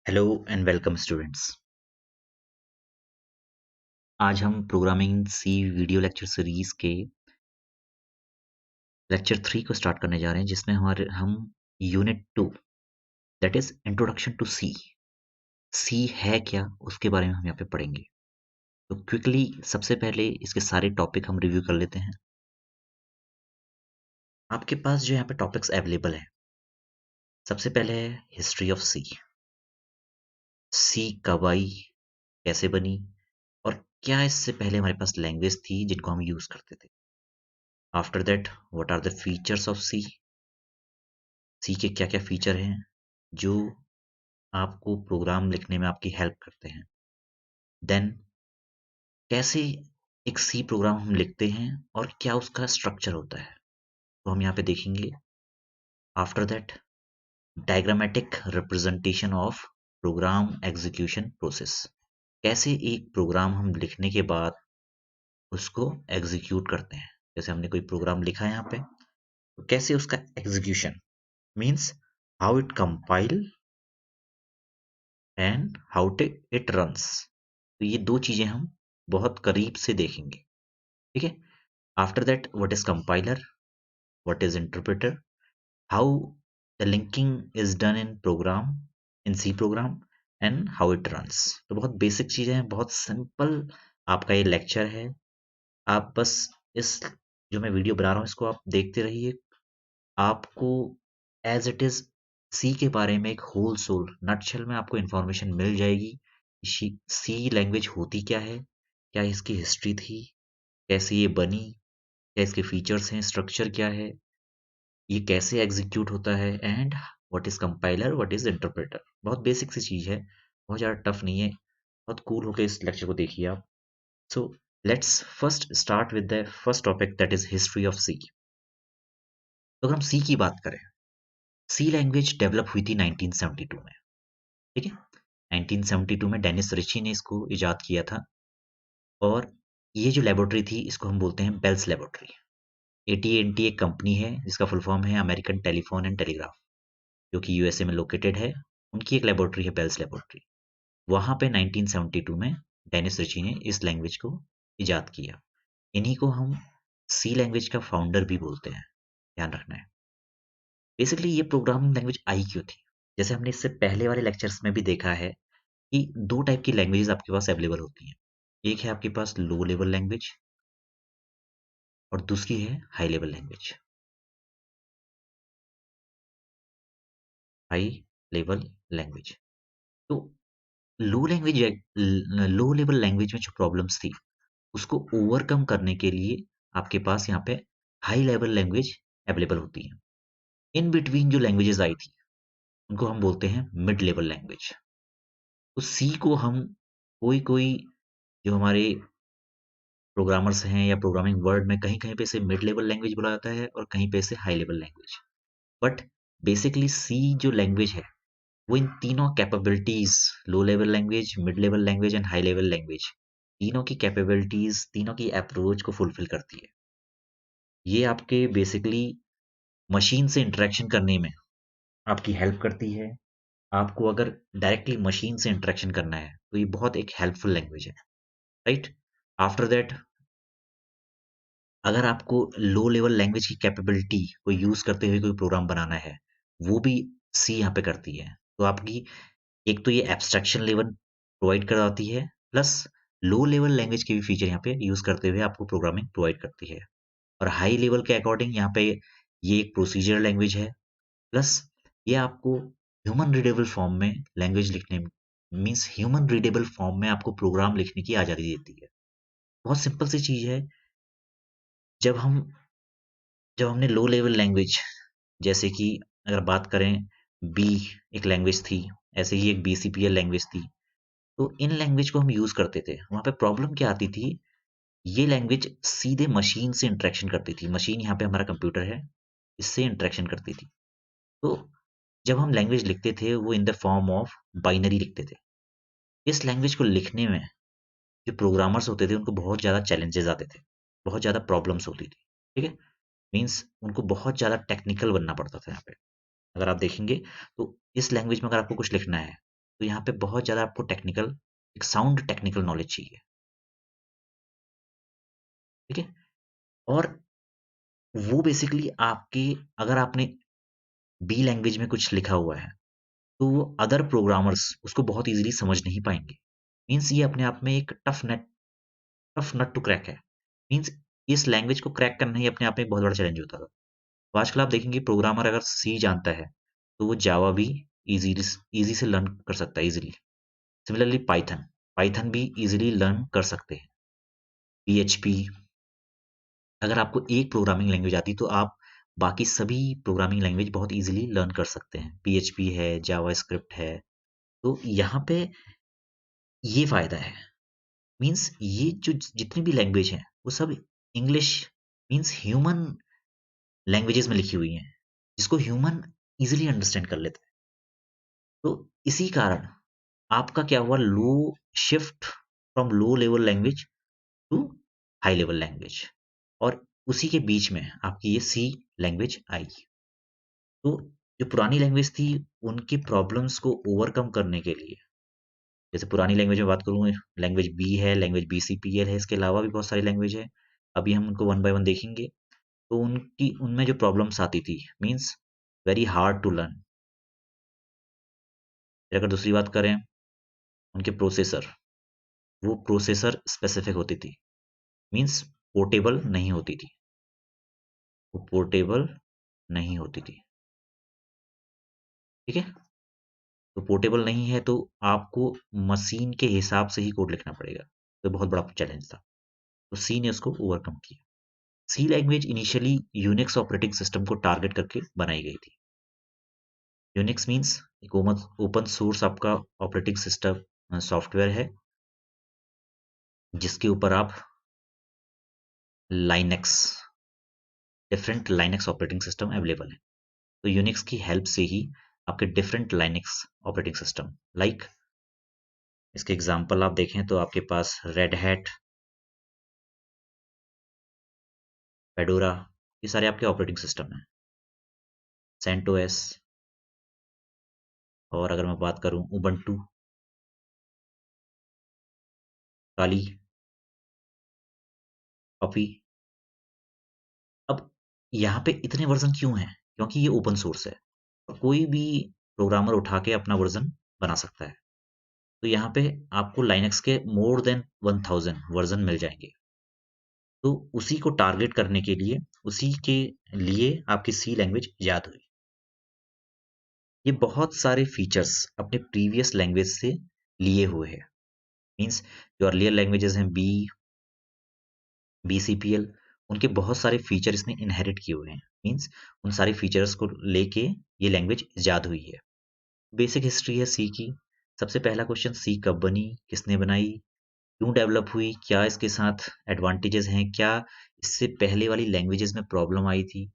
Hello and welcome students. आज हम programming C video lecture series के लेक्चर 3 को स्टार्ट करने जा रहे हैं, जिसमें हम unit 2 that is introduction to C C है क्या उसके बारे में हम यहाँ पे पढ़ेंगे। तो क्विकली सबसे पहले इसके सारे टॉपिक हम रिव्यू कर लेते हैं। आपके पास जो यहाँ पे टॉपिक्स अवेलेबल है, सबसे पहले है हिस्ट्री ऑफ सी। सी कब आई, कैसे बनी, और क्या इससे पहले हमारे पास लैंग्वेज थी जिनको हम यूज करते थे। After that what are the features of C, C के क्या क्या फीचर हैं जो आपको प्रोग्राम लिखने में आपकी हेल्प करते हैं। देन कैसे एक सी प्रोग्राम हम लिखते हैं और क्या उसका स्ट्रक्चर होता है, तो हम यहाँ पे देखेंगे। After that diagrammatic representation of program execution process, कैसे एक प्रोग्राम हम लिखने के बाद उसको एग्जीक्यूट करते हैं। जैसे हमने कोई प्रोग्राम लिखा है यहाँ पे, तो कैसे उसका execution means how it compile and how it runs. तो ये दो चीजें हम बहुत करीब से देखेंगे। ठीक है। After that what is compiler, what is interpreter, how the linking is done in program, in C program, and how it runs. तो बहुत बेसिक चीजें हैं, बहुत सिंपल आपका ये लेक्चर है। आप बस इस जो मैं वीडियो बना रहा हूँ इसको आप देखते रहिए। आपको एज इट इज सी के बारे में एक होल सोल नटशेल में आपको इंफॉर्मेशन मिल जाएगी। सी लैंग्वेज होती क्या है, क्या इसकी हिस्ट्री थी, कैसे ये बनी, क्या इसके फीचर्स हैं, स्ट्रक्चर क्या है, ये कैसे एग्जीक्यूट होता है, and what is compiler, what is interpreter. बहुत बेसिक सी चीज है, बहुत ज़्यादा टफ नहीं है। बहुत कूल होकर इस लेक्चर को देखिए आप। So let's first start with the first topic that is history of C. तो अगर हम सी की बात करें, सी लैंग्वेज डेवलप हुई थी 1972 में। ठीक है। 1972 में डेनिस रिची ने इसको इजाद किया था, और ये जो लेबोरेटरी थी इसको हम बोलते हैं बेल्स लेबोरेटरी। एटी एक कंपनी है जिसका फुल फॉर्म है अमेरिकन टेलीफोन एंड टेलीग्राफ, जो कि यूएसए में लोकेटेड है। उनकी एक लेबोरेटरी है बेल्स लेबोरेटरी। वहां पे 1972 में डेनिस रिची ने इस लैंग्वेज को इजाद किया। इन्हीं को हम सी लैंग्वेज का फाउंडर भी बोलते हैं, ध्यान रखना है। बेसिकली ये प्रोग्रामिंग लैंग्वेज आई क्यों थी, जैसे हमने इससे पहले वाले लेक्चर्स में भी देखा है कि दो टाइप की लैंग्वेजेस आपके पास अवेलेबल होती हैं। एक है आपके पास लो लेवल लैंग्वेज और दूसरी है high level language. High level language, तो लो लेवल लैंग्वेज में जो प्रॉब्लम्स थी उसको ओवरकम करने के लिए आपके पास यहाँ पे हाई लेवल लैंग्वेज अवेलेबल होती है। इन बिटवीन जो लैंग्वेजेस आई थी उनको हम बोलते हैं मिड लेवल लैंग्वेज। तो सी को हम कोई कोई जो हमारे प्रोग्रामर्स हैं या प्रोग्रामिंग वर्ड में कहीं कहीं पे इसे मिड लेवल लैंग्वेज बोला जाता है और कहीं पे इसे high level language. But basically C जो लैंग्वेज है वो इन तीनों capabilities, low level language, mid level language and high level language, तीनों की कैपेबिलिटीज, तीनों की अप्रोच को फुलफिल करती है। ये आपके बेसिकली मशीन से इंटरेक्शन करने में आपकी हेल्प करती है। आपको अगर डायरेक्टली मशीन से इंटरेक्शन करना है तो ये बहुत एक हेल्पफुल लैंग्वेज है, राइट। आफ्टर दैट अगर आपको लो लेवल लैंग्वेज की कैपेबिलिटी को यूज करते हुए कोई प्रोग्राम बनाना है, वो भी सी यहाँ पे करती है। तो आपकी एक तो ये एब्स्ट्रैक्शन लेवल प्रोवाइड कराती है, प्लस लो लेवल लैंग्वेज के भी फीचर यहाँ पे यूज करते हुए आपको प्रोग्रामिंग प्रोवाइड करती है। और हाई लेवल के अकॉर्डिंग यहाँ पे ये एक प्रोसीजर लैंग्वेज है, प्लस ये आपको ह्यूमन रीडेबल फॉर्म में लैंग्वेज लिखने मीन्स ह्यूमन रीडेबल फॉर्म में आपको प्रोग्राम लिखने की आज़ादी देती है। बहुत सिंपल सी चीज है। जब हम जब हमने लो लेवल लैंग्वेज, जैसे कि अगर बात करें बी एक लैंग्वेज थी, ऐसे ही एक बीसीपीएल लैंग्वेज थी, तो इन लैंग्वेज को हम यूज करते थे। वहां पे प्रॉब्लम क्या आती थी, ये लैंग्वेज सीधे मशीन से इंटरेक्शन करती थी। मशीन यहाँ पे हमारा कंप्यूटर है, इससे इंटरेक्शन करती थी। तो जब हम लैंग्वेज लिखते थे वो इन द फॉर्म ऑफ बाइनरी लिखते थे। इस लैंग्वेज को लिखने में जो प्रोग्रामर्स होते थे उनको बहुत ज़्यादा चैलेंजेस आते थे, बहुत ज़्यादा प्रॉब्लम्स होती थी। ठीक है। मीन्स उनको बहुत ज़्यादा टेक्निकल बनना पड़ता था यहाँ पे। अगर आप देखेंगे तो इस लैंग्वेज में अगर आपको कुछ लिखना है तो यहाँ पे बहुत ज़्यादा आपको टेक्निकल, एक साउंड टेक्निकल नॉलेज चाहिए, ठीक है। और वो बेसिकली आपके, अगर आपने बी लैंग्वेज में कुछ लिखा हुआ है तो वो अदर प्रोग्रामर्स उसको बहुत इजीली समझ नहीं पाएंगे। मीन्स ये अपने आप में एक टफ नट टू क्रैक है। मीन्स इस लैंग्वेज को क्रैक करना ही अपने आप में एक बहुत बड़ा चैलेंज होता था। तो आजकल आप देखेंगे प्रोग्रामर अगर सी जानता है तो वो जावा भी इजी से लर्न कर सकता है इजीली। सिमिलरली पाइथन, पाइथन भी इजीली लर्न कर सकते हैं। पीएचपी, अगर आपको एक प्रोग्रामिंग लैंग्वेज आती तो आप बाकी सभी प्रोग्रामिंग लैंग्वेज बहुत इजीली लर्न कर सकते हैं। पीएचपी है, जावा स्क्रिप्ट है। तो यहाँ पे ये फायदा है। मीन्स ये जो जितनी भी लैंग्वेज है वो सब इंग्लिश, मीन्स ह्यूमन लैंग्वेजेस में लिखी हुई हैं, जिसको ह्यूमन इजीली अंडरस्टैंड कर लेता है। तो इसी कारण आपका क्या हुआ, low shift from low level language to high level language, और उसी के बीच में आपकी ये सी लैंग्वेज आई। तो जो पुरानी लैंग्वेज थी उनकी प्रॉब्लम्स को ओवरकम करने के लिए, जैसे पुरानी लैंग्वेज में बात करूँ, लैंग्वेज बी है, लैंग्वेज बीसीपीएल है, इसके अलावा भी बहुत सारी लैंग्वेज है। अभी हम उनको वन बाय वन देखेंगे। तो उनकी उनमें जो प्रॉब्लम्स आती थी, means very hard to learn. अगर दूसरी बात करें उनके प्रोसेसर, वो प्रोसेसर स्पेसिफिक होती थी, मीन्स पोर्टेबल नहीं होती थी, वो पोर्टेबल नहीं होती थी, ठीक है। तो पोर्टेबल नहीं है तो आपको मशीन के हिसाब से ही कोड लिखना पड़ेगा, तो बहुत बड़ा चैलेंज था। तो सी ने उसको ओवरकम किया। C language initially Unix operating system को टारगेट करके बनाई गई थी। यूनिक्स मींस एक ओपन सोर्स आपका ऑपरेटिंग सिस्टम सॉफ्टवेयर है, जिसके ऊपर आप Linux, different Linux operating system available है। तो यूनिक्स की हेल्प से ही आपके different Linux operating system, like इसके एग्जांपल आप देखें तो आपके पास रेड हैट, फेडोरा, ये सारे आपके ऑपरेटिंग सिस्टम हैं। सेंटोस, और अगर मैं बात करूं उबंटू, काली, कॉफी। अब यहाँ पे इतने वर्जन क्यों हैं? क्योंकि ये ओपन सोर्स है, कोई भी प्रोग्रामर उठा के अपना वर्जन बना सकता है। तो यहाँ पे आपको लाइनक्स के मोर देन 1000 वर्जन मिल जाएंगे। तो उसी को टारगेट करने के लिए, उसी के लिए आपकी सी लैंग्वेज याद हुई। ये बहुत सारे फीचर्स अपने प्रीवियस लैंग्वेज से लिए हुए हैं। मीन्स जो अर्लियर लैंग्वेजेस हैं बीसीपीएल, उनके बहुत सारे फीचर इसने इनहेरिट किए हुए हैं। मीन्स उन सारे फीचर्स को लेके ये लैंग्वेज याद हुई है। बेसिक हिस्ट्री है सी की। सबसे पहला क्वेश्चन, सी कब बनी, किसने बनाई, क्यों डेवलप हुई, क्या इसके साथ एडवांटेजेस हैं, क्या इससे पहले वाली लैंग्वेजेस में प्रॉब्लम आई थी।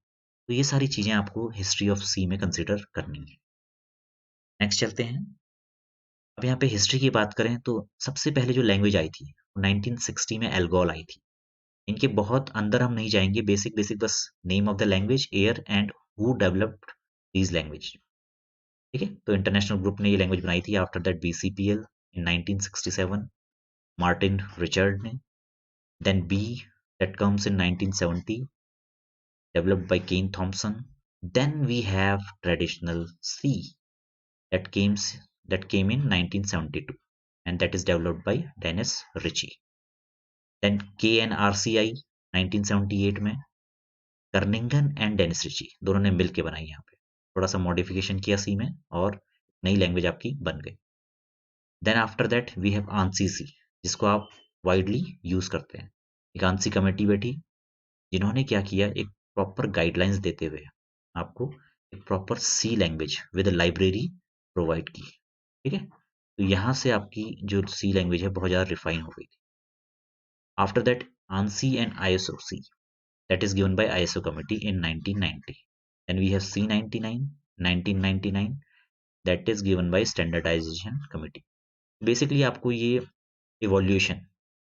तो ये सारी चीजें आपको हिस्ट्री ऑफ सी में कंसिडर करनी है। नेक्स्ट चलते हैं। अब यहाँ पे हिस्ट्री की बात करें तो सबसे पहले जो लैंग्वेज आई थी 1960 में एल्गोल आई थी। इनके बहुत अंदर हम नहीं जाएंगे, बेसिक बेसिक बस name of the language, air and who developed these language, ठीक है। तो इंटरनेशनल ग्रुप ने ये लैंग्वेज बनाई थी after that BCPL in 1967, Martin Richard ने। Then B that comes in 1970, developed by Kane Thompson. Then we have traditional C that came that came in 1972, and that is developed by Dennis Ritchie. Then KNRCI 1978 में Kernighan and Dennis Ritchie दोनों ने मिलकर बनाई। यहाँ पे थोड़ा सा modification किया सी में और नई लैंग्वेज आपकी बन गई। Then after that we have ANSI C, जिसको आप वाइडली यूज करते हैं। एक आंसी कमेटी बैठी, जिन्होंने क्या किया, एक प्रॉपर गाइडलाइंस देते हुए आपको एक proper C language with library provide की, ठीक है। तो यहाँ से आपकी जो सी लैंग्वेज है बहुत ज़्यादा रिफाइन हो गई थी। After that ANSI and ISO-C, that is given by ISO committee in 1990. Then we have C99 1999, that is given by standardization committee. Basically आपको ये evolution,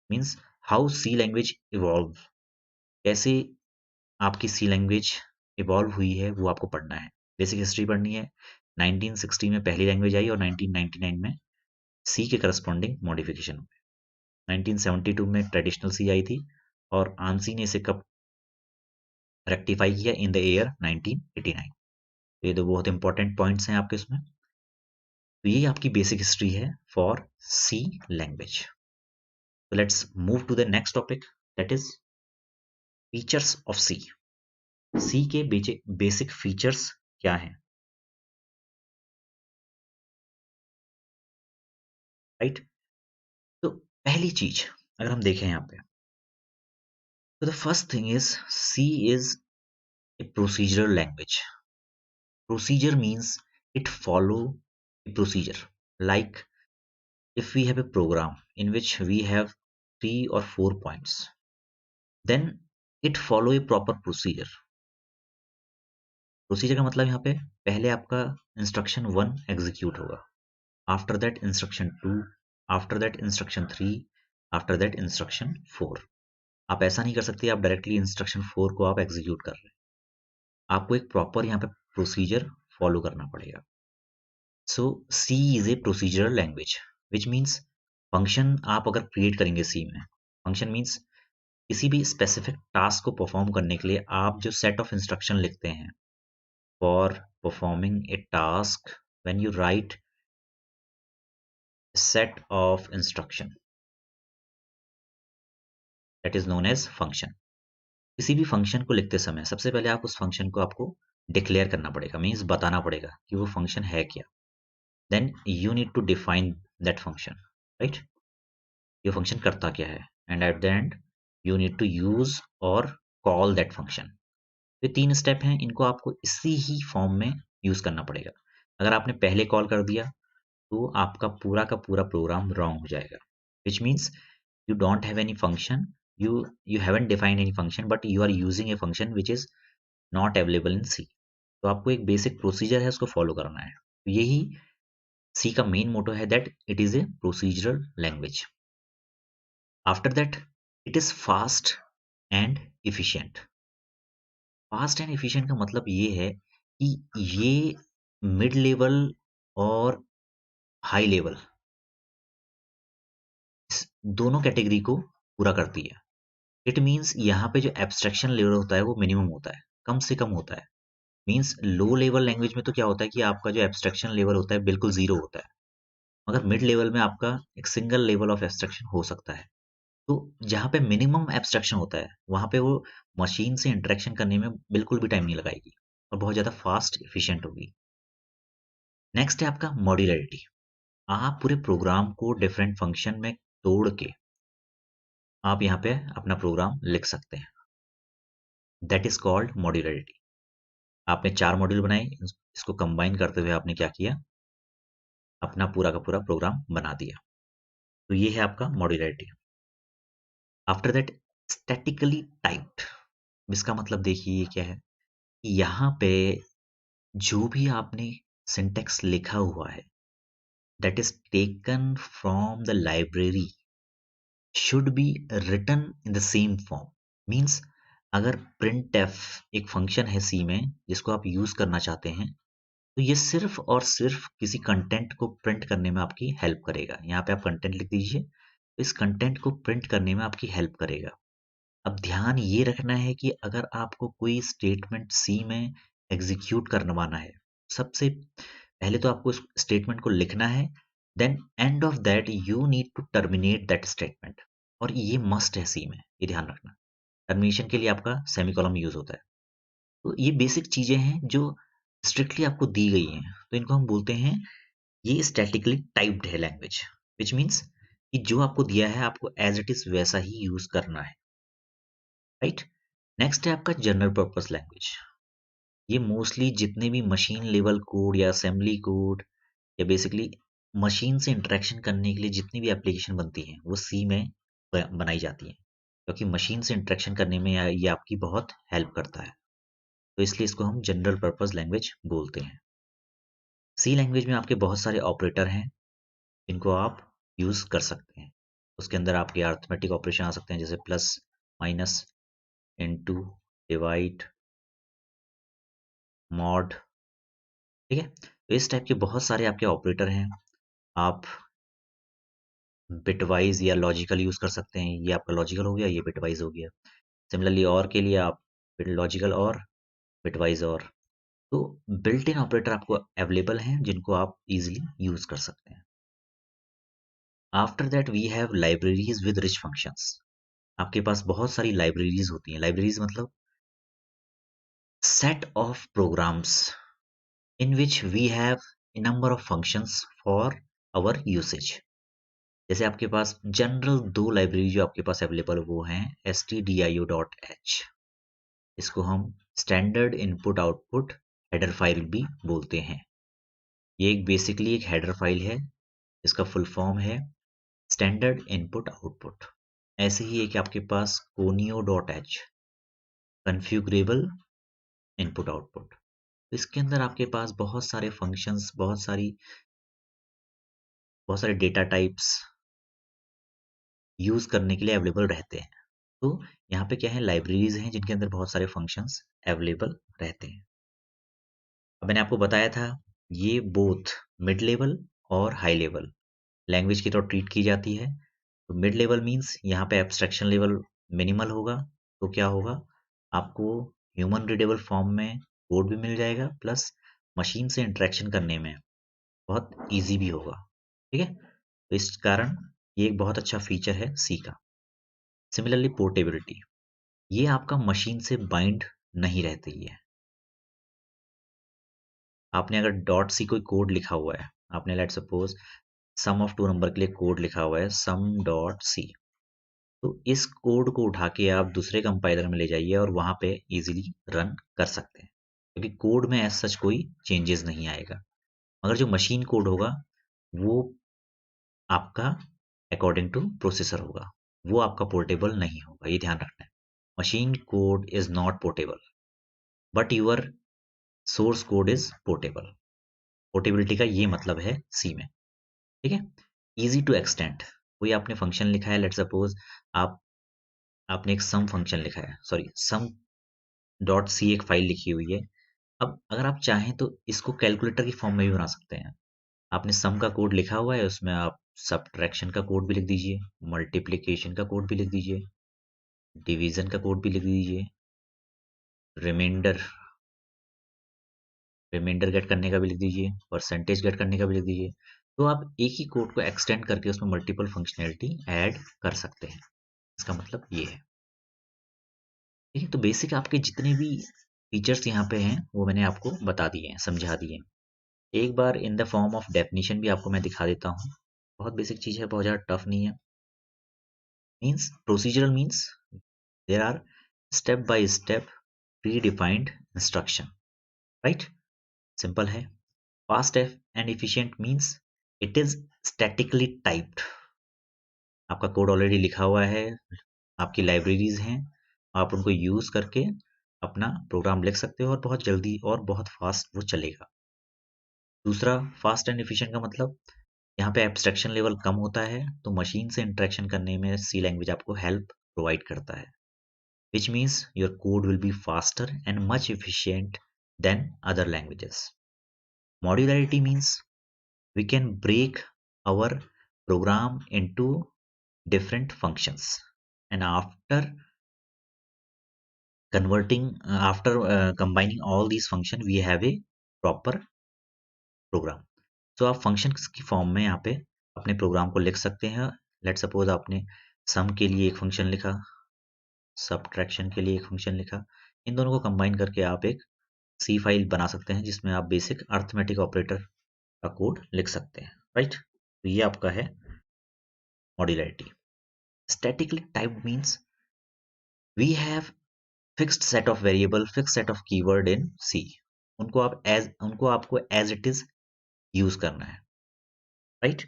means how C language evolve, कैसे आपकी सी लैंग्वेज इवॉल्व हुई है, वो आपको पढ़ना है। बेसिक हिस्ट्री पढ़नी है। 1960 में पहली लैंग्वेज आई और 1999 में सी के करस्पॉन्डिंग मॉडिफिकेशन हुए। 1972 में ट्रेडिशनल सी आई थी और आंसी ने इसे कब रेक्टिफाई किया? In the year 1989। ये दो बहुत इंपॉर्टेंट पॉइंट्स हैं आपके इसमें। तो ये आपकी बेसिक हिस्ट्री है for C language. So let's move to the next topic, that is features of C. C के बेसिक फीचर्स क्या हैं? राइट? तो पहली चीज अगर हम देखें यहाँ पे, तो the first thing is C is a procedural language. Procedure means it follow a procedure. Like if we have a program in which we have 3 or 4 points, then it follow a proper procedure. Procedure का मतलब यहाँ पे पहले आपका instruction 1 execute होगा, after that instruction 2, after that instruction 3, after that instruction 4। आप ऐसा नहीं कर सकते आप डायरेक्टली इंस्ट्रक्शन 4 को आप एग्जीक्यूट कर रहे हैं, आपको एक प्रॉपर यहाँ पे प्रोसीजर फॉलो करना पड़ेगा। So C is a procedural language which means function आप अगर क्रिएट करेंगे सी में, फंक्शन मीन्स किसी भी स्पेसिफिक टास्क को परफॉर्म करने के लिए आप जो सेट ऑफ इंस्ट्रक्शन लिखते हैं for performing A task, when you right set of instruction that is known as function। किसी भी फंक्शन को लिखते समय सबसे पहले आप उस फंक्शन को आपको डिक्लेयर करना पड़ेगा, मीन्स बताना पड़ेगा कि वो फंक्शन है क्या। Then you need to define that function, right? ये फंक्शन करता क्या है, and at the end you need to use और कॉल दैट फंक्शन। ये 3 स्टेप हैं, इनको आपको इसी ही फॉर्म में यूज करना पड़ेगा। अगर आपने पहले कॉल कर दिया तो आपका पूरा का पूरा प्रोग्राम रॉन्ग हो जाएगा, which means you don't have any function, you haven't defined any function but you are using a function which is not available in C। तो आपको एक बेसिक प्रोसीजर है उसको फॉलो करना है। तो यही C का मेन मोटो है, that it is a procedural language. After that it is fast and efficient. Fast and efficient का मतलब ये है कि ये मिड लेवल और हाई लेवल दोनों कैटेगरी को पूरा करती है। इट मीन्स यहाँ पे जो एब्स्ट्रैक्शन लेवल होता है वो मिनिमम होता है, कम से कम होता है। मीन्स लो लेवल लैंग्वेज में तो क्या होता है कि आपका जो एब्स्ट्रैक्शन लेवल होता है बिल्कुल जीरो होता है, मगर मिड लेवल में आपका एक सिंगल लेवल ऑफ एब्स्ट्रैक्शन हो सकता है। तो जहाँ पे मिनिमम एब्स्ट्रैक्शन होता है वहाँ पे वो मशीन से इंटरेक्शन करने में बिल्कुल भी टाइम नहीं लगाएगी और बहुत ज़्यादा फास्ट एफिशिएंट होगी। नेक्स्ट है आपका मॉड्यूलरिटी। आप पूरे प्रोग्राम को डिफरेंट फंक्शन में तोड़ के आप यहाँ पे अपना प्रोग्राम लिख सकते हैं, दैट इज कॉल्ड मॉड्यूलरिटी। आपने 4 मॉड्यूल बनाए, इसको कंबाइन करते हुए आपने क्या किया, अपना पूरा का पूरा प्रोग्राम बना दिया। तो ये है आपका modularity. After that statically typed, इसका मतलब देखिए ये क्या है, यहाँ पे जो भी आपने सिंटेक्स लिखा हुआ है that is taken from the library should be written in the same form. Means अगर printf एक फंक्शन है सी में जिसको आप यूज करना चाहते हैं, तो ये सिर्फ और सिर्फ किसी कंटेंट को प्रिंट करने में आपकी हेल्प करेगा। यहाँ पे आप कंटेंट लिख दीजिए, तो इस कंटेंट को प्रिंट करने में आपकी हेल्प करेगा। अब ध्यान ये रखना है कि अगर आपको कोई स्टेटमेंट सी में एग्जीक्यूट करवाना है, सबसे पहले तो आपको इस स्टेटमेंट को लिखना है, then end of that you need to terminate that statement. और ये मस्ट है सी में, ये ध्यान रखना। टर्मिनेशन के लिए आपका सेमीकोलन यूज होता है। तो ये बेसिक चीजें हैं जो स्ट्रिक्टली आपको दी गई हैं, तो इनको हम बोलते हैं ये स्टैटिकली टाइप्ड है लैंग्वेज, विच मीन्स कि जो आपको दिया है आपको एज इट इज वैसा ही यूज करना है, राइट? नेक्स्ट है आपका जनरल पर्पस लैंग्वेज। ये मोस्टली जितने भी मशीन लेवल कोड या असेंबली कोड या बेसिकली मशीन से इंटरेक्शन करने के लिए जितनी भी एप्लीकेशन बनती हैं वो सी में बनाई जाती हैं, क्योंकि मशीन से इंटरेक्शन करने में ये आपकी बहुत हेल्प करता है, तो इसलिए इसको हम जनरल पर्पस लैंग्वेज बोलते हैं। सी लैंग्वेज में आपके बहुत सारे ऑपरेटर हैं, इनको आप यूज कर सकते हैं। उसके अंदर आपके अर्थमेटिक ऑपरेशन आ सकते हैं, जैसे plus, minus, into, divide, mod, ठीक है? तो इस टाइप के बहुत सारे आपके ऑपरेटर हैं। आप बिटवाइज या लॉजिकल यूज कर सकते हैं। ये आपका लॉजिकल हो गया, ये बिटवाइज हो गया। सिमिलरली और के लिए आप लॉजिकल और बिटवाइज और। तो बिल्ट इन ऑपरेटर आपको अवेलेबल हैं जिनको आप इजीली यूज कर सकते हैं। After that we have libraries with rich functions. आपके पास बहुत सारी लाइब्रेरीज होती हैं। लाइब्रेरीज मतलब set of programs in which we have a number of functions for our usage। जैसे आपके पास जनरल दो लाइब्रेरी जो आपके पास अवेलेबल वो हैं stdio.h। इसको हम standard input output header file भी बोलते हैं। ये एक बेसिकली एक हेडर फाइल है। इसका फुल फॉर्म है स्टैंडर्ड इनपुट आउटपुट। ऐसे ही एक आपके पास conio.h कन्फ्यूग्रेबल इनपुट आउटपुट। इसके अंदर आपके पास बहुत सारे फंक्शंस, बहुत सारे डेटा टाइप्स यूज करने के लिए अवेलेबल रहते हैं। तो यहाँ पे क्या है, लाइब्रेरीज हैं जिनके अंदर बहुत सारे फंक्शंस अवेलेबल रहते हैं। अब मैंने आपको बताया था ये बोथ मिड लेवल और हाई लेवल लैंग्वेज की तरह ट्रीट की जाती है। तो मिड लेवल मीन्स यहाँ पे एब्स्ट्रैक्शन लेवल मिनिमल होगा। तो क्या होगा, आपको ह्यूमन रीडेबल फॉर्म में कोड भी मिल जाएगा, प्लस मशीन से इंटरेक्शन करने में बहुत इजी भी होगा। ठीक है, तो इस कारण ये एक बहुत अच्छा फीचर है सी का। सिमिलरली पोर्टेबिलिटी, ये आपका मशीन से बाइंड नहीं रहती है। आपने अगर डॉट सी कोई कोड लिखा हुआ है, आपने let suppose sum of two number के लिए कोड लिखा हुआ है सम डॉट सी, तो इस कोड को उठा के आप दूसरे कंपाइलर में ले जाइए और वहां पे इजीली रन कर सकते हैं, क्योंकि कोड में ऐसा सच कोई चेंजेस नहीं आएगा। मगर जो मशीन कोड होगा वो आपका अकॉर्डिंग टू प्रोसेसर होगा, वो आपका पोर्टेबल नहीं होगा, ये ध्यान रखना है। Machine code is not portable but your source code is portable. Portability का ये मतलब है सी में। ठीक है, इजी टू एक्सटेंड, कोई आपने फंक्शन लिखा है, लेट सपोज आप आपने एक सम फंक्शन लिखा है, सॉरी सम डॉट सी एक फाइल लिखी हुई है। अब अगर आप चाहें तो इसको कैलकुलेटर की फॉर्म में भी बना सकते हैं। आपने सम का कोड लिखा हुआ है, उसमें आप सब्ट्रैक्शन का कोड भी लिख दीजिए, मल्टीप्लिकेशन का कोड भी लिख दीजिए, डिवीजन का कोड भी लिख दीजिए, रिमाइंडर रिमाइंडर गेट करने का भी लिख दीजिए, परसेंटेज गेट करने का भी लिख दीजिए। तो आप एक ही कोड को एक्सटेंड करके उसमें मल्टीपल फंक्शनैलिटी ऐड कर सकते हैं। इसका मतलब ये है। ठीक है, तो बेसिक आपके जितने भी फीचर्स यहाँ पे हैं वो मैंने आपको बता दिए हैं, समझा दिए हैं। एक बार in the form of definition भी आपको मैं दिखा देता हूँ। बहुत बेसिक चीज है, बहुत ज़्यादा टफ नहीं है। Means procedural means there are step by step predefined instruction, right. Simple है। Fast and efficient means it is statically typed. आपका कोड ऑलरेडी लिखा हुआ है, आपकी लाइब्रेरीज हैं, आप उनको यूज करके अपना प्रोग्राम लिख सकते हो और बहुत जल्दी और बहुत फास्ट वो चलेगा। दूसरा, फास्ट एंड एफिशिएंट का मतलब यहाँ पे एब्स्ट्रैक्शन लेवल कम होता है, तो मशीन से इंटरेक्शन करने में सी लैंग्वेज आपको हेल्प प्रोवाइड करता है, which means your code will be faster and much efficient than other languages. Modularity means we can break our program into different functions, and after combining all these functions we have a proper program। तो आप functions की form में यहाँ पे अपने programme को लिख सकते हैं। लेट सपोज आपने सम के लिए एक फंक्शन लिखा, सब्ट्रैक्शन के लिए एक फंक्शन लिखा, इन दोनों को कंबाइन करके आप एक सी फाइल बना सकते हैं जिसमें आप बेसिक अर्थमेटिक ऑपरेटर का कोड लिख सकते हैं, राइट। तो ये आपका है modularity. Statically typed means we have fixed set of variable, fixed set of keyword in C. उनको आपको एज इट इज यूज करना है, राइट।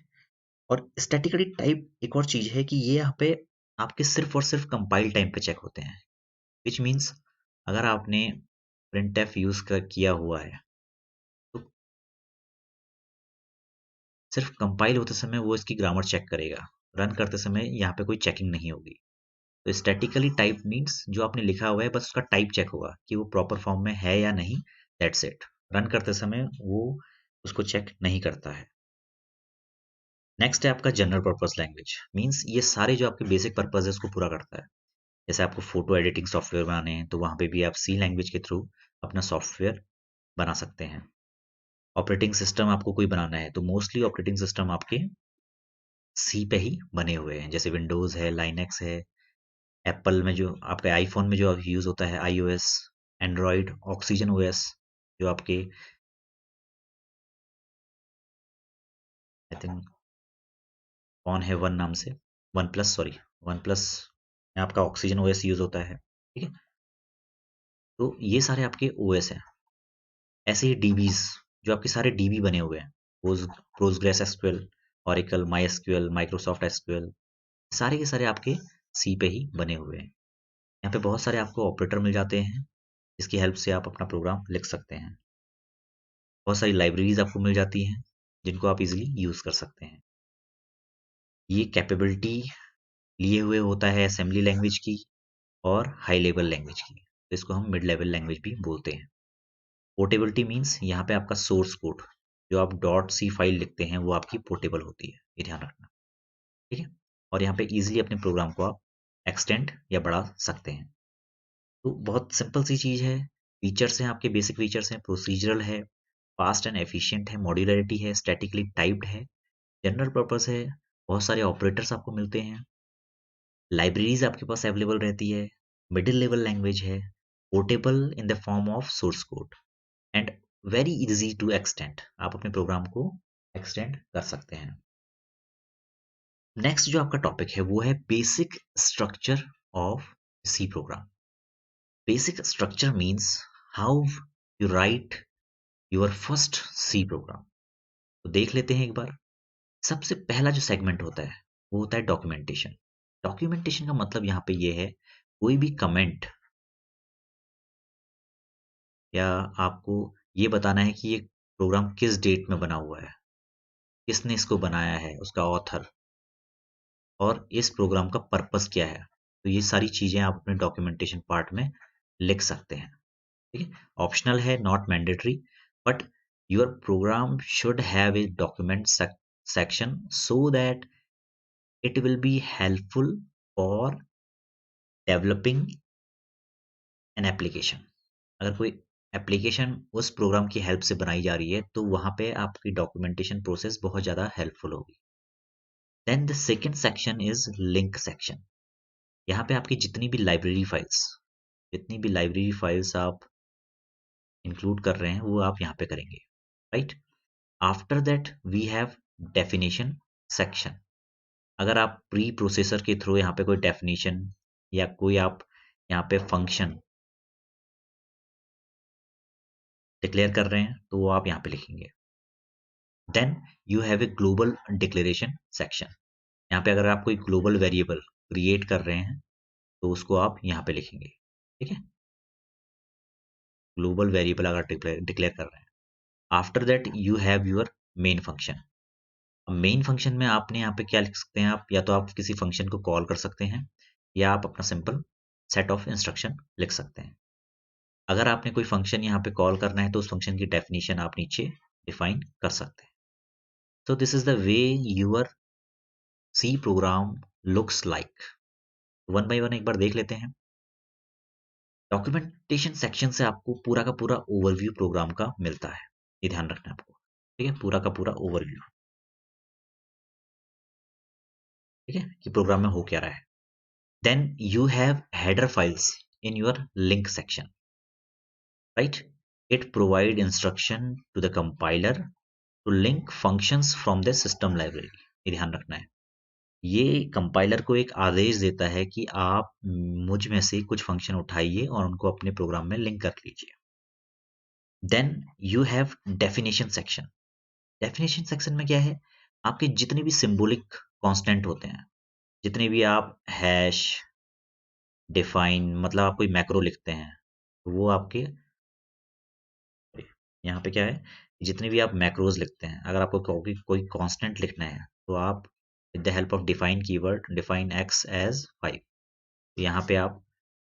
और स्टैटिकली टाइप एक और चीज है कि ये यहाँ पे आपके सिर्फ और सिर्फ कंपाइल टाइम पे चेक होते हैं, विच मीन्स अगर आपने printf यूज किया हुआ है तो सिर्फ कंपाइल होते समय वो इसकी ग्रामर चेक करेगा, रन करते समय यहाँ पे कोई चेकिंग नहीं होगी। तो स्टैटिकली टाइप मीन्स जो आपने लिखा हुआ है बस उसका टाइप चेक होगा कि वो प्रॉपर फॉर्म में है या नहीं, दैट्स इट। रन करते समय वो उसको चेक नहीं करता है। नेक्स्ट है आपका जनरल पर्पस लैंग्वेज, मीन्स ये सारे जो आपके बेसिक पर्पज है उसको पूरा करता है। जैसे आपको फोटो एडिटिंग सॉफ्टवेयर बनाने हैं तो वहां पे भी आप सी लैंग्वेज के थ्रू अपना सॉफ्टवेयर बना सकते हैं। ऑपरेटिंग सिस्टम आपको कोई बनाना है तो मोस्टली ऑपरेटिंग सिस्टम आपके सी पे ही बने हुए हैं, जैसे विंडोज है, लाइनेक्स है, एप्पल में जो आपके आईफोन में जो यूज होता है आईओएस, एंड्रॉयड ऑक्सीजन ओएस, जो आपके आई थिंक कौन है वन नाम से, one plus, sorry, one plus में आपका ऑक्सीजन ओएस यूज होता है। ठीक है, तो ये सारे आपके ओएस हैं। ऐसे ही डीबीज, जो आपके सारे डीबी बने हुए हैं, Postgres SQL, Oracle, my SQL, Microsoft SQL, सारे के सारे आपके सी पे ही बने हुए हैं। यहाँ पे बहुत सारे आपको ऑपरेटर मिल जाते हैं जिसकी हेल्प से आप अपना प्रोग्राम लिख सकते हैं। बहुत सारी लाइब्रेरीज आपको मिल जाती हैं जिनको आप इजीली यूज कर सकते हैं। ये कैपेबिलिटी लिए हुए होता है असेंबली लैंग्वेज की और हाई लेवल लैंग्वेज की, तो इसको हम मिड लेवल लैंग्वेज भी बोलते हैं। पोर्टेबिलिटी मीन्स यहाँ पे आपका सोर्स कोड जो आप डॉट सी फाइल लिखते हैं वो आपकी पोर्टेबल होती है, ये ध्यान रखना। ठीक है, और यहाँ पे इजीली अपने प्रोग्राम को आप एक्सटेंड या बढ़ा सकते हैं। तो बहुत सिंपल सी चीज़ है। फीचर्स हैं आपके, बेसिक फीचर्स हैं, प्रोसीजरल है, फास्ट एंड एफिशिएंट है, मॉड्यूलरिटी है, स्टैटिकली टाइप्ड है, जनरल पर्पस है, बहुत सारे ऑपरेटर्स आपको मिलते हैं, लाइब्रेरीज आपके पास अवेलेबल रहती है, मिडिल लेवल लैंग्वेज है, portable in the form of source code and very easy to extend, आप अपने प्रोग्राम को एक्सटेंड कर सकते हैं। नेक्स्ट जो आपका टॉपिक है वो है basic structure of C program. Basic structure means how you write your first C program. तो देख लेते हैं एक बार। सबसे पहला जो सेगमेंट होता है वो होता है डॉक्यूमेंटेशन। डॉक्यूमेंटेशन का मतलब यहाँ पे ये है कोई भी कमेंट या आपको ये बताना है कि ये प्रोग्राम किस डेट में बना हुआ है, किसने इसको बनाया है, उसका ऑथर, और इस प्रोग्राम का पर्पस क्या है। तो ये सारी चीजें आप अपने डॉक्यूमेंटेशन पार्ट में लिख सकते हैं। ठीक है, ऑप्शनल है, not mandatory, but your programme should have a document section so that it will be helpful for developing an application. अगर कोई एप्लीकेशन उस प्रोग्राम की हेल्प से बनाई जा रही है तो वहां पे आपकी डॉक्यूमेंटेशन प्रोसेस बहुत ज़्यादा हेल्पफुल होगी। Then the second section is link section. यहाँ पे आपकी जितनी भी लाइब्रेरी फाइल्स आप इंक्लूड कर रहे हैं वो आप यहाँ पे करेंगे, right. After that we have definition section. अगर आप प्री प्रोसेसर के थ्रू यहाँ पे कोई डेफिनेशन या कोई आप यहाँ पे फंक्शन डिक्लेयर कर रहे हैं तो वो आप यहाँ पे लिखेंगे। Then you have a global declaration section. यहाँ पे अगर आप कोई ग्लोबल वेरिएबल क्रिएट कर रहे हैं तो उसको आप यहाँ पे लिखेंगे। ठीक है, ग्लोबल वेरिएबल अगर डिक्लेयर कर रहे हैं। After that you have your main function. अब मेन फंक्शन में आपने यहाँ पे क्या लिख सकते हैं, आप या तो आप किसी फंक्शन को कॉल कर सकते हैं या आप अपना सिंपल सेट ऑफ इंस्ट्रक्शन लिख सकते हैं। अगर आपने कोई फंक्शन यहाँ पे कॉल करना है तो उस फंक्शन की डेफिनेशन आप नीचे डिफाइन कर सकते हैं। So this is the way your C program looks like. One by one एक बार देख लेते हैं। डॉक्यूमेंटेशन सेक्शन से आपको पूरा का पूरा ओवरव्यू प्रोग्राम का मिलता है, ये ध्यान रखना है आपको। ठीक है, पूरा का पूरा ओवरव्यू। ठीक है, कि प्रोग्राम में हो क्या रहा है। Then you have header files in your link section, right. It provide instruction to the compiler to link functions from the system library, ये ध्यान रखना है। ये कंपाइलर को एक आदेश देता है कि आप मुझ में से कुछ फंक्शन उठाइए और उनको अपने प्रोग्राम में लिंक कर लीजिए। Then you have definition section. Definition section में क्या है, आपके जितने भी सिंबॉलिक कांस्टेंट होते हैं, जितने भी आप हैश, डिफाइन, मतलब आप कोई मैक्रो लिखते हैं तो वो आपके यहाँ पे क्या है, जितने भी आप मैक्रोज लिखते हैं, अगर आपको कोई कांस्टेंट लिखना है तो आप with the help of define keyword define x as 5, यहाँ पे आप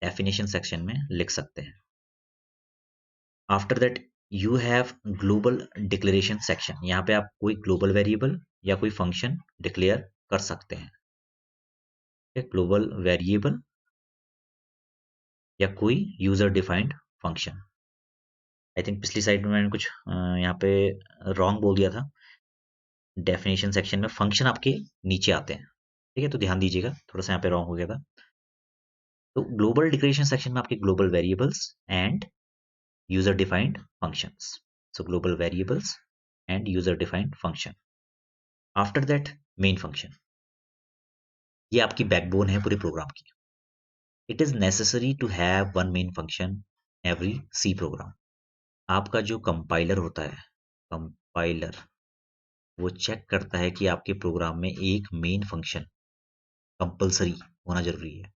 डेफिनेशन सेक्शन में लिख सकते हैं। After that you have global declaration section. यहाँ पे आप कोई ग्लोबल वेरिएबल या कोई फंक्शन डिक्लेयर कर सकते हैं, एक ग्लोबल वेरिएबल या कोई user defined function. I think पिछली साइड में मैंने कुछ यहाँ पे रॉन्ग बोल दिया था। डेफिनेशन सेक्शन में फंक्शन आपके नीचे आते हैं, ठीक है, तो ध्यान दीजिएगा, थोड़ा सा यहाँ पे रॉन्ग हो गया था। तो ग्लोबल डिक्लेरेशन सेक्शन में आपके global variables and user defined functions. So global variables and user defined function. After that main function, ये आपकी बैकबोन है पूरे प्रोग्राम की। It is necessary to have one main function every C program. आपका जो compiler होता है, compiler वो चेक करता है कि आपके प्रोग्राम में एक मेन फंक्शन कंपलसरी होना जरूरी है।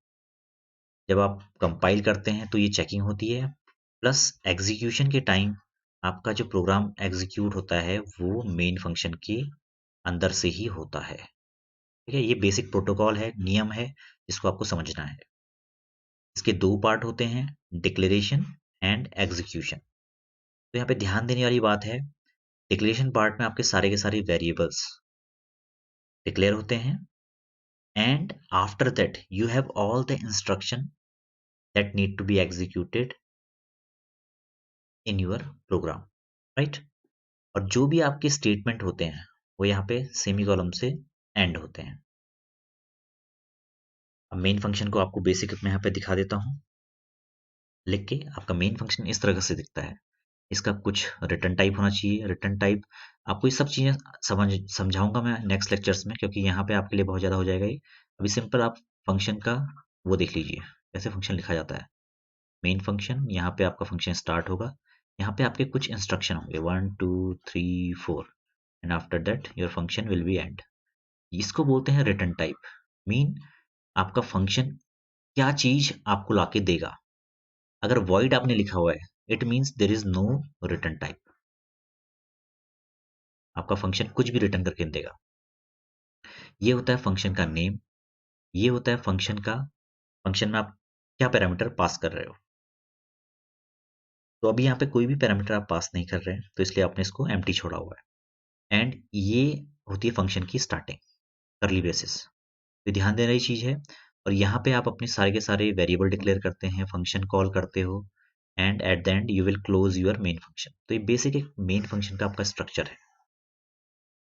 जब आप कंपाइल करते हैं तो ये चेकिंग होती है, प्लस एग्जीक्यूशन के टाइम आपका जो प्रोग्राम एग्जीक्यूट होता है वो मेन फंक्शन के अंदर से ही होता है, ठीक है। ये बेसिक प्रोटोकॉल है, नियम है, जिसको आपको समझना है। इसके दो पार्ट होते हैं, डिक्लेरेशन एंड एग्जीक्यूशन। तो यहाँ पे ध्यान देने वाली बात है, डिक्लेरेशन पार्ट में आपके सारे के सारे वेरिएबल्स डिक्लेयर होते हैं, and after that you have all the instruction that need to be executed in your program, right. और जो भी आपके स्टेटमेंट होते हैं वो यहाँ पे सेमी कॉलम से एंड होते हैं। अब मेन फंक्शन को आपको बेसिक में यहाँ पे दिखा देता हूँ लिख के। आपका मेन फंक्शन इस तरह से दिखता है। इसका कुछ रिटर्न टाइप होना चाहिए। रिटर्न टाइप आपको ये सब चीजें समझाऊंगा मैं नेक्स्ट लेक्चर्स में, क्योंकि यहाँ पे आपके लिए बहुत ज्यादा हो जाएगा ये। अभी सिंपल आप फंक्शन का वो देख लीजिए कैसे फंक्शन लिखा जाता है। मेन फंक्शन, यहाँ पे आपका फंक्शन स्टार्ट होगा, यहाँ पे आपके कुछ इंस्ट्रक्शन होंगे 1 2 3 4 and after that your function will be and. इसको बोलते हैं रिटर्न टाइप। मीन आपका फंक्शन क्या चीज आपको लाके देगा। अगर void आपने लिखा हुआ है, it means there is no return type. आपका फंक्शन कुछ भी रिटर्न करके देगा। ये होता है फंक्शन का नेम, ये होता है फंक्शन का, फंक्शन में आप क्या पैरामीटर पास कर रहे हो। तो अभी यहाँ पे कोई भी पैरामीटर आप पास नहीं कर रहे हैं, तो इसलिए आपने इसको एम्प्टी छोड़ा हुआ है। एंड ये होती है फंक्शन की स्टार्टिंग, करली ब्रेसेस। तो ध्यान देने वाली चीज है। और यहाँ पे आप अपने सारे के सारे वेरिएबल डिक्लेयर करते हैं, फंक्शन कॉल करते हो, and at the end you will close your main function. तो ये बेसिक एक मेन फंक्शन का आपका स्ट्रक्चर है।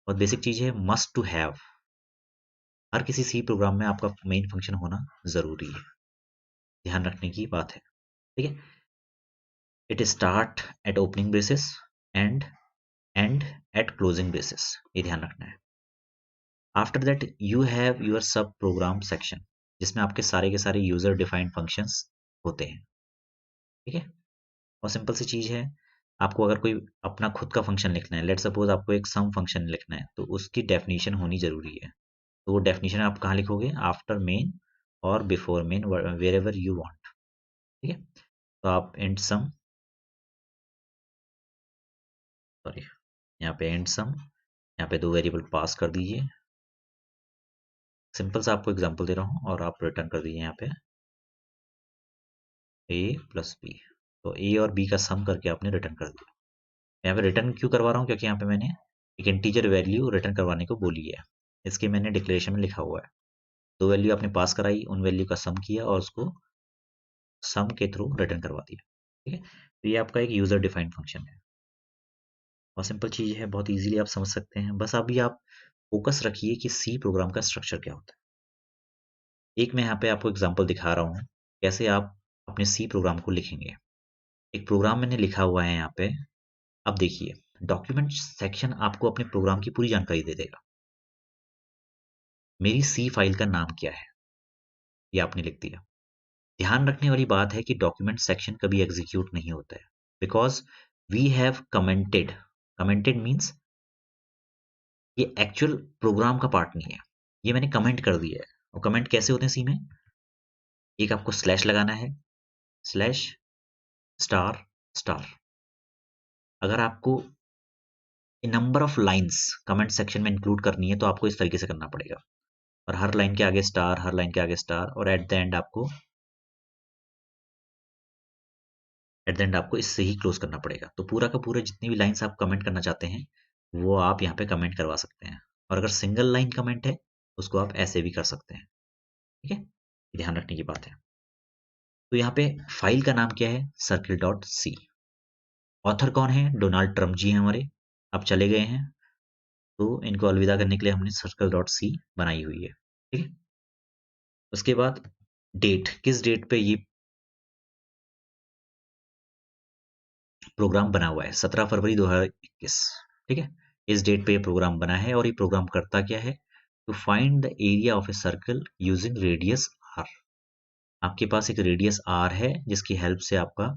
और बेसिक चीज है मस्ट टू हैव। हर किसी सी प्रोग्राम में आपका मेन फंक्शन होना जरूरी है, ध्यान रखने की बात है, ठीक है। It start at opening braces and end at closing braces, ये ध्यान रखना है। After that you have your sub program section, जिसमें आपके सारे के सारे यूजर डिफाइंड फंक्शंस होते हैं, ठीक है। और सिंपल सी चीज है, आपको अगर कोई अपना खुद का फंक्शन लिखना है, लेट सपोज आपको एक सम फंक्शन लिखना है, तो उसकी डेफिनेशन होनी जरूरी है। तो वो डेफिनेशन आप कहाँ लिखोगे, आफ्टर मेन और before main, wherever you want, ठीक है। तो आप एंड सम, सॉरी, यहाँ पे एंड सम, यहाँ पे दो वेरिएबल पास कर दीजिए। सिंपल सा आपको एग्जांपल दे रहा हूँ, और आप रिटर्न कर दीजिए यहाँ पे a प्लस बी। तो a और b का सम करके आपने रिटर्न कर दिया। यहाँ पे रिटर्न क्यों करवा रहा हूँ, क्योंकि यहाँ पे मैंने एक इंटीजर वैल्यू रिटर्न करवाने को बोली है, इसके मैंने डिक्लेरेशन में लिखा हुआ है। दो वैल्यू आपने पास कराई, उन वैल्यू का सम किया और उसको सम के थ्रू रिटर्न करवा दिया, ठीक है। तो ये आपका एक यूजर डिफाइंड फंक्शन है, और सिंपल चीज है, बहुत इजीली आप समझ सकते हैं। बस अभी आप फोकस रखिए कि सी प्रोग्राम का स्ट्रक्चर क्या होता है। एक मैं यहाँ पे आपको एग्जांपल दिखा रहा हूँ कैसे आप अपने सी प्रोग्राम को लिखेंगे। एक प्रोग्राम मैंने लिखा हुआ है यहाँ पे। अब देखिए, डॉक्यूमेंट सेक्शन आपको अपने प्रोग्राम की पूरी जानकारी दे देगा। मेरी सी फाइल का नाम क्या है, ये आपने लिख दिया। ध्यान रखने वाली बात है कि डॉक्यूमेंट सेक्शन कभी एग्जीक्यूट नहीं होता है, because we have commented. Commented means ये एक्चुअल प्रोग्राम का पार्ट नहीं है, ये मैंने कमेंट कर दिया है। और कमेंट कैसे होते हैं सी में, एक आपको स्लैश लगाना है, स्लैश स्टार स्टार। अगर आपको number of lines comment section में इंक्लूड करनी है तो आपको इस तरीके से करना पड़ेगा, और हर लाइन के आगे स्टार, हर लाइन के आगे स्टार, और एट द एंड आपको इससे ही क्लोज करना पड़ेगा। तो पूरा का पूरा जितनी भी लाइंस आप कमेंट करना चाहते हैं वो आप यहाँ पे कमेंट करवा सकते हैं। और अगर सिंगल लाइन कमेंट है उसको आप ऐसे भी कर सकते हैं। ठीक है, ध्यान रखने की बात है। तो यहाँ पे फाइल का नाम क्या है, सर्किल डॉट सी। ऑथर कौन है, डोनाल्ड ट्रम्प जी हैं हमारे, अब चले गए हैं, तो इनको अलविदा करने के लिए हमने सर्कल डॉट सी बनाई हुई है। ठीक है, उसके बाद डेट, किस डेट पे ये प्रोग्राम बना हुआ है, 17 फरवरी 2021। ठीक है, इस डेट पे ये प्रोग्राम बना है और ये प्रोग्राम करता क्या है, to find the area of a circle using radius r. आपके पास एक रेडियस आर है जिसकी हेल्प से आपका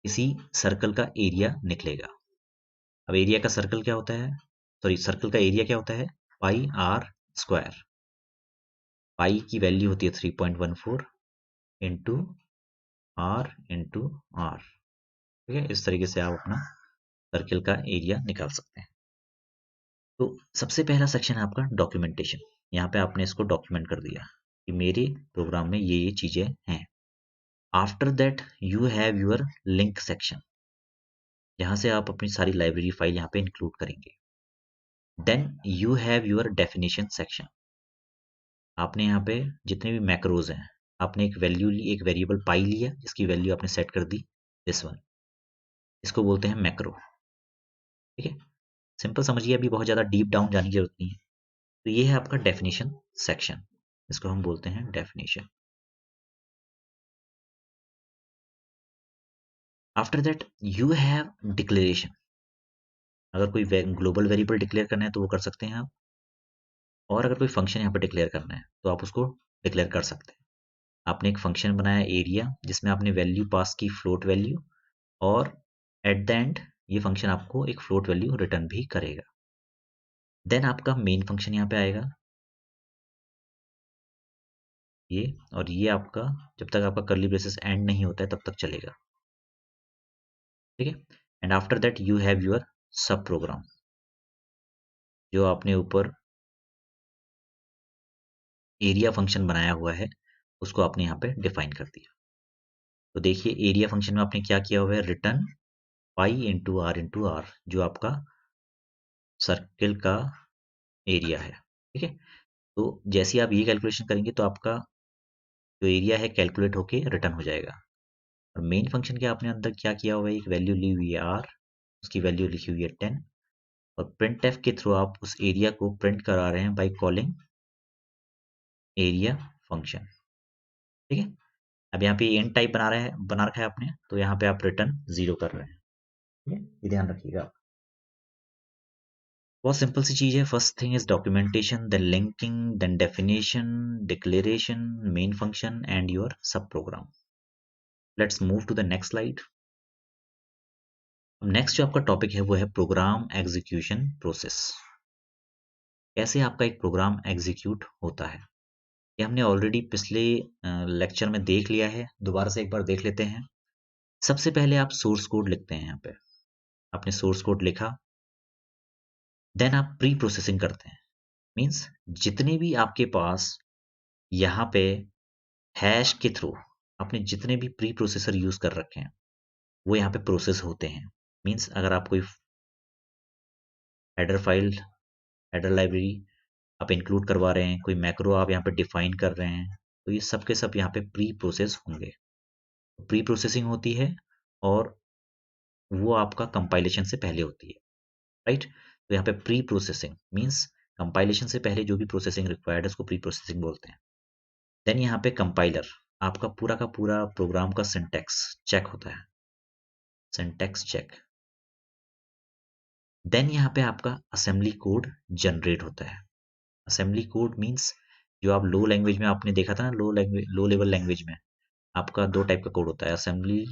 किसी सर्कल का एरिया निकलेगा। अब एरिया का सर्कल क्या होता है, सॉरी सर्कल का एरिया क्या होता है, पाई आर स्क्वायर। पाई की वैल्यू होती है 3.14 इंटू आर। ठीक है, इस तरीके से आप अपना सर्किल का एरिया निकाल सकते हैं। तो सबसे पहला सेक्शन है आपका डॉक्यूमेंटेशन। यहाँ पे आपने इसको डॉक्यूमेंट कर दिया कि मेरे प्रोग्राम में ये चीजें हैं। After that you have your link section, जहाँ से आप अपनी सारी लाइब्रेरी फाइल यहाँ पे इंक्लूड करेंगे। Then you have your definition section. आपने यहाँ पे जितने भी मैक्रोज हैं, आपने एक वैल्यू ली, एक वेरिएबल पाई लिया जिसकी वैल्यू आपने सेट कर दी दिस वन, इसको बोलते हैं मैक्रो। ठीक है, सिंपल समझिए, अभी बहुत ज़्यादा डीप डाउन जाने की जरूरत नहीं है। तो ये है आपका डेफिनेशन सेक्शन, इसको हम बोलते हैं definition. After that you have declaration. अगर कोई ग्लोबल वेरिएबल डिक्लेयर करना है तो वो कर सकते हैं आप, और अगर कोई फंक्शन यहाँ पे डिक्लेयर करना है तो आप उसको डिक्लेयर कर सकते हैं। आपने एक फंक्शन बनाया एरिया जिसमें आपने वैल्यू पास की, फ्लोट वैल्यू, और एट द एंड ये फंक्शन आपको एक फ्लोट वैल्यू रिटर्न भी करेगा। देन आपका मेन फंक्शन यहाँ पे आएगा ये, और ये आपका जब तक आपका कर्ली ब्रेसेस एंड नहीं होता है तब तक चलेगा। ठीक है, and after that you have your sub programme, जो आपने ऊपर एरिया फंक्शन बनाया हुआ है उसको आपने यहाँ पे डिफाइन कर दिया। तो देखिए एरिया फंक्शन में आपने क्या किया हुआ है, रिटर्न पाई इंटू आर, जो आपका सर्किल का एरिया है। ठीक है, तो जैसे आप ये कैलकुलेशन करेंगे तो आपका जो एरिया है कैलकुलेट होके रिटर्न हो जाएगा। और मेन फंक्शन के आपने अंदर क्या किया हुआ है, एक वैल्यू ली हुई है आर, उसकी वैल्यू लिखी हुई है 10, और प्रिंट एफ के थ्रू आप उस एरिया को प्रिंट करा रहे हैं बाई कॉलिंग एरिया फंक्शन। ठीक है, अब यहाँ पे एंड टाइप बना रखा है आपने, तो यहाँ पे आप रिटर्न 0 कर रहे हैं। ठीक है, ये ध्यान रखिएगा। बहुत सिंपल सी चीज है। First thing is documentation, then linking, then definition, declaration, main function and your sub program. Let's move to the next slide. Next जो आपका टॉपिक है वो है प्रोग्राम एग्जीक्यूशन प्रोसेस। कैसे आपका एक प्रोग्राम एग्जीक्यूट होता है, ये हमने ऑलरेडी पिछले लेक्चर में देख लिया है, दोबारा से एक बार देख लेते हैं। सबसे पहले आप सोर्स कोड लिखते हैं। यहाँ पे आपने सोर्स कोड लिखा, देन आप प्री प्रोसेसिंग करते हैं। मीन्स जितने भी आपके पास यहाँ पे हैश के थ्रू आपने जितने भी प्री प्रोसेसर यूज कर रखे हैं वो यहाँ पे प्रोसेस होते हैं। मीन्स अगर आप कोई हेडर फाइल, हेडर लाइब्रेरी आप इंक्लूड करवा रहे हैं, कोई मैक्रो आप यहाँ पे डिफाइन कर रहे हैं, तो ये सब के सब यहाँ पे प्री प्रोसेस होंगे। प्री प्रोसेसिंग होती है और वो आपका कंपाइलेशन से पहले होती है, राइट। तो यहाँ पे प्री प्रोसेसिंग मीन्स कंपाइलेशन से पहले जो भी प्रोसेसिंग रिक्वायर्ड है उसको प्री प्रोसेसिंग बोलते हैं। देन यहाँ पे कंपाइलर, आपका पूरा का पूरा प्रोग्राम का सिंटैक्स चेक होता है, सिंटैक्स चेक। देन यहाँ पे आपका असेंबली कोड जनरेट होता है। असेंबली कोड मीन्स जो आप लो लैंग्वेज में आपने देखा था ना, लो लेवल लैंग्वेज में आपका दो टाइप का कोड होता है, assembly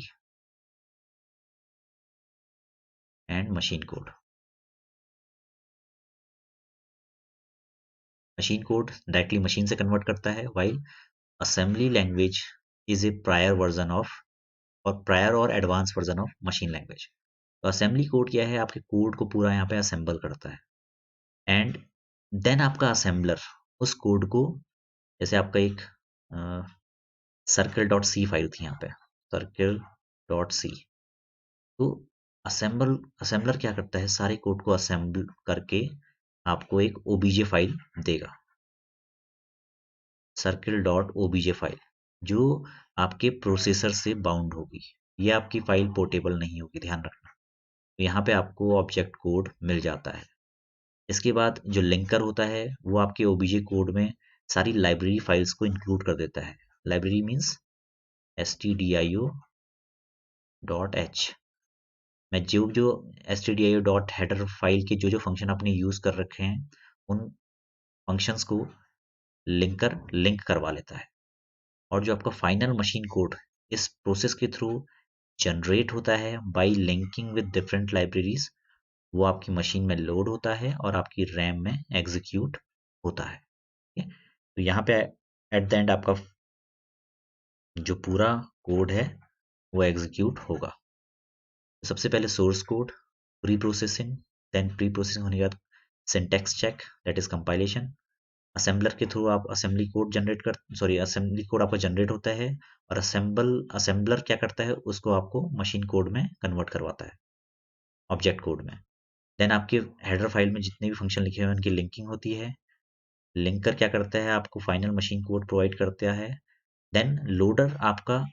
and machine code. Machine code directly machine से कन्वर्ट करता है, while assembly language is a prior version of, और प्रायर और advance version of machine language. तो असेंबली कोड क्या है, आपके कोड को पूरा यहाँ पे असेंबल करता है। एंड देन आपका असेंबलर उस कोड को, जैसे आपका एक सर्किल डॉट सी फाइल थी यहाँ पे, सर्किल डॉट सी, तो असेंबलर क्या करता है, सारे कोड को असेंबल करके आपको एक ओबीजे फाइल देगा, सर्किल डॉट ओबीजे फाइल, जो आपके प्रोसेसर से बाउंड होगी। ये आपकी फाइल पोर्टेबल नहीं होगी, ध्यान रखना। तो यहाँ पे आपको ऑब्जेक्ट कोड मिल जाता है। इसके बाद जो लिंकर होता है वो आपके ओबीजे कोड में सारी लाइब्रेरी फाइल्स को इंक्लूड कर देता है। Library means stdio dot H में जो जो stdio डॉट हेडर फाइल के जो जो फंक्शन आपने यूज कर रखे हैं उन फंक्शंस को लिंकर लिंक करवा लेता है। और जो आपका फाइनल मशीन कोड इस प्रोसेस के थ्रू जनरेट होता है bye linking with different libraries, वो आपकी मशीन में लोड होता है और आपकी रैम में एग्जीक्यूट होता है। ठीक है? तो यहाँ पे एट द एंड आपका जो पूरा कोड है वो एग्जीक्यूट होगा। तो सबसे पहले source code, preprocessing, then preprocessing होने के बाद syntax check that is compilation. Assembler के थ्रू आप असेंबली कोड जनरेट कर सॉरी असेंबली कोड आपका जनरेट होता है और असेंबलर क्या करता है, उसको आपको मशीन कोड में कन्वर्ट करवाता है, ऑब्जेक्ट कोड में। देन आपके हेडर फाइल में जितने भी फंक्शन लिखे हुए हैं उनकी लिंकिंग होती है। लिंकर क्या करता है, आपको फाइनल मशीन कोड प्रोवाइड करता है। देन लोडर आपका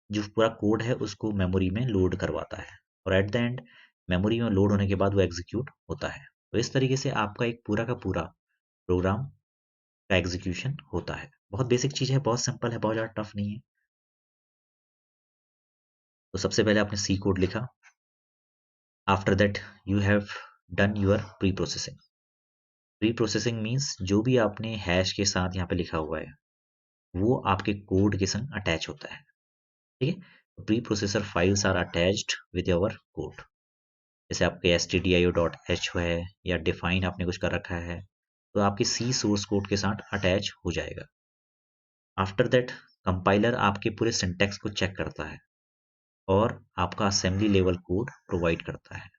जो पूरा कोड है उसको मेमोरी में लोड करवाता है और एट द एंड मेमोरी में लोड होने के बाद वो एग्जीक्यूट होता है। तो इस तरीके से आपका एक पूरा का पूरा प्रोग्राम का एग्जीक्यूशन होता है। बहुत बेसिक चीज़ है, बहुत सिंपल है, बहुत ज़्यादा टफ नहीं है। तो सबसे पहले आपने सी कोड लिखा, after that you have done your pre processing. Pre processing means जो भी आपने हैश के साथ यहाँ पे लिखा हुआ है वो आपके कोड के संग अटैच होता है। ठीक है, preprocessor files are attached with your code. जैसे आपके stdio.h है या डिफाइन आपने कुछ कर रखा है तो आपके सी सोर्स कोड के साथ अटैच हो जाएगा। आफ्टर दैट कंपाइलर आपके पूरे सिंटैक्स को चेक करता है और आपका असेंबली लेवल कोड प्रोवाइड करता है।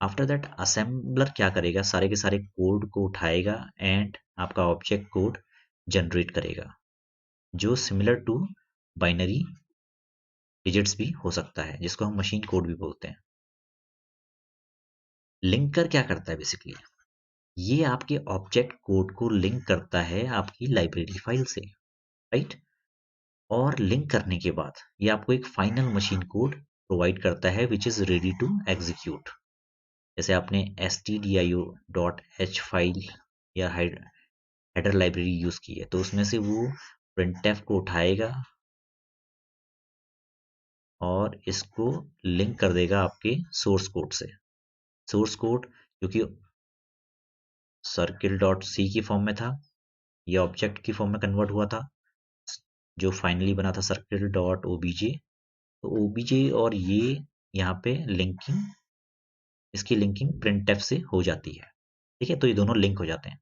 आफ्टर दैट असेंबलर क्या करेगा, सारे के सारे कोड को उठाएगा एंड आपका ऑब्जेक्ट कोड जनरेट करेगा, जो सिमिलर टू बाइनरी डिजिट्स भी हो सकता है, जिसको हम मशीन कोड भी बोलते हैं। लिंकर क्या करता है बेसिकली, ये आपके ऑब्जेक्ट कोड को लिंक करता है आपकी लाइब्रेरी फाइल से, राइट। और लिंक करने के बाद ये आपको एक फाइनल मशीन कोड प्रोवाइड करता है which is ready to execute. जैसे आपने stdio.h फाइल या हेडर लाइब्रेरी यूज की है तो उसमें से वो printf को उठाएगा और इसको लिंक कर देगा आपके सोर्स कोड से। सोर्स कोड क्योंकि सर्किल डॉट सी की फॉर्म में था, ये ऑब्जेक्ट की फॉर्म में कन्वर्ट हुआ था, जो फाइनली बना था सर्किल डॉट ओबीजे। तो ओबीजे और ये यहाँ पे लिंकिंग, इसकी लिंकिंग printf से हो जाती है। ठीक है, तो ये दोनों लिंक हो जाते हैं।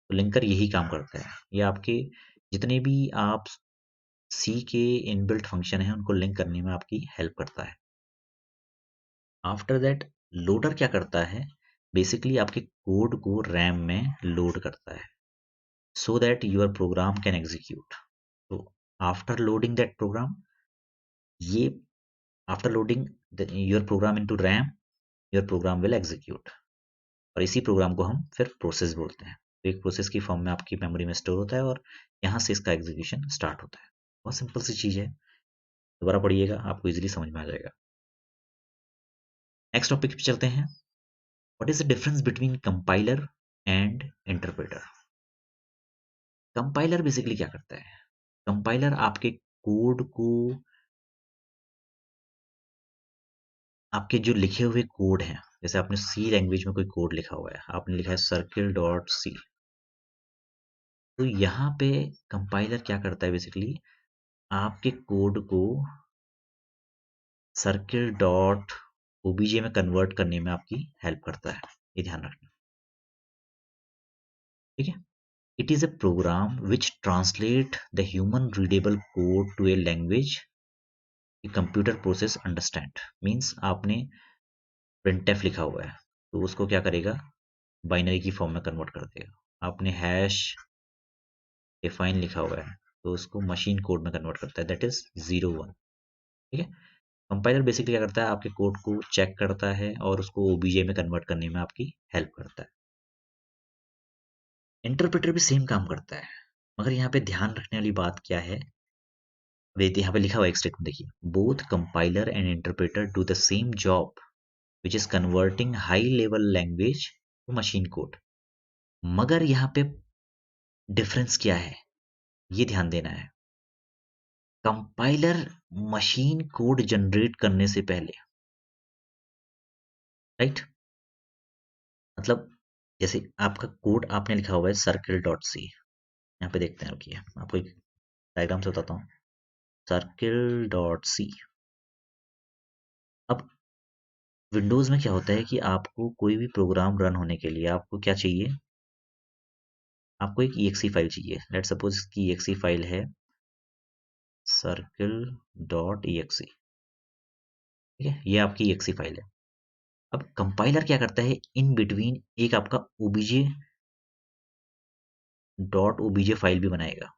तो लिंकर यही काम करता है, ये आपके जितने भी आप सी के इनबिल्ट फंक्शन है उनको लिंक करने में आपकी हेल्प करता है। आफ्टर दैट लोडर क्या करता है, बेसिकली आपके कोड को रैम में लोड करता है so that your program can execute. तो आफ्टर लोडिंग दैट प्रोग्राम, ये after loading your program into RAM, your program will execute. और इसी प्रोग्राम को हम फिर प्रोसेस बोलते हैं। तो एक प्रोसेस की फॉर्म में आपकी मेमोरी में स्टोर होता है और यहाँ से इसका एग्जीक्यूशन स्टार्ट होता है। बहुत सिंपल सी चीज़ है, दोबारा पढ़िएगा आपको इजीली समझ में आ जाएगा। नेक्स्ट टॉपिक पे चलते हैं। What is the difference between compiler and interpreter. Compiler basically क्या करता है, कंपाइलर आपके कोड को, आपके जो लिखे हुए कोड हैं, जैसे आपने सी लैंग्वेज में कोई कोड लिखा हुआ है, आपने लिखा है सर्किल डॉट सी, तो यहाँ पे कंपाइलर क्या करता है बेसिकली, आपके कोड को सर्किल डॉट ओबीजे में कन्वर्ट करने में आपकी हेल्प करता है, ये ध्यान रखना। ठीक है, it is a program which translate the human readable code to a language computer process understand. Means आपने printf लिखा हुआ है तो उसको क्या करेगा, बाइनरी की फॉर्म में कन्वर्ट कर देगा। आपने हैश डिफाइन लिखा हुआ है तो उसको मशीन कोड में कन्वर्ट करता है, दैट इज 0 1। ठीक है, कंपाइलर बेसिकली क्या करता है, आपके कोड को चेक करता है और उसको ओबीजे में कन्वर्ट करने में आपकी हेल्प करता है। इंटरप्रेटर भी सेम काम करता है, मगर यहाँ पे ध्यान रखने वाली बात क्या है, देखिए यहाँ पे लिखा हुआ है एक स्टेटमेंट, देखिए both compiler and interpreter do the same job which is converting high level language to machine code. मगर यहाँ पे डिफरेंस क्या है, ये ध्यान देना है। कंपाइलर मशीन कोड जनरेट करने से पहले, राइट, मतलब जैसे आपका कोड आपने लिखा हुआ है सर्किल डॉट सी, यहाँ पे देखते हैं, रुकिए आपको एक डायग्राम से बताता हूँ, सर्किल डॉट सी। अब विंडोज में क्या होता है कि आपको कोई भी प्रोग्राम रन होने के लिए आपको क्या चाहिए, आपको एक exe फाइल चाहिए। लेट सपोज की exe फाइल है सर्किल डॉट exe, ठीक है, ये आपकी exe फाइल है। अब कंपाइलर क्या करता है, इन बिटवीन एक आपका ओबीजे डॉट ओबीजे फाइल भी बनाएगा,